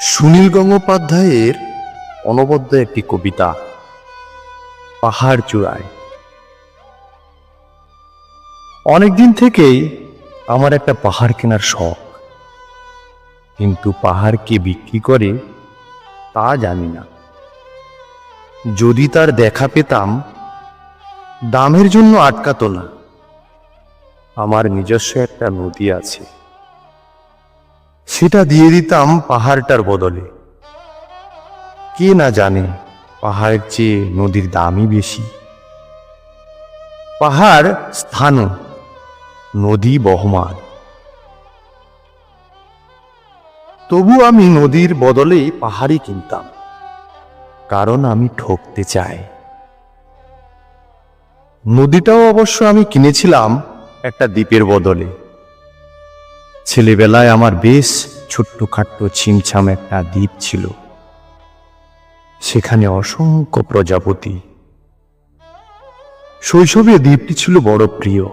সুনীল গঙ্গোপাধ্যায়ের অনবদ্য একটি কবিতা, পাহাড় চূড়ায়। অনেকদিন থেকেই আমার একটা পাহাড় কেনার শখ, কিন্তু পাহাড় কে বিক্রি করে তা জানি না। যদি তার দেখা পেতাম, দামের জন্য আটকাতো না। আমার নিজস্ব একটা নদী আছে, সেটা দিয়ে দিতাম পাহাড়টার বদলে। কে না জানে পাহাড়ের চেয়ে নদীর দামই বেশি। পাহাড় স্থান, নদী বহমান। তবু আমি নদীর বদলেই পাহাড়ই কিনতাম, কারণ আমি ঠকতে চাই। নদীটাও অবশ্য আমি কিনেছিলাম একটা দ্বীপের বদলে। ছেলেবেলায় আমার বেশ ছোট্টখাট্ট ছিমছাম একটা দ্বীপ ছিল, সেখানে অসংখ্য প্রজাপতি। শৈশবে দ্বীপটি ছিল বড় প্রিয়।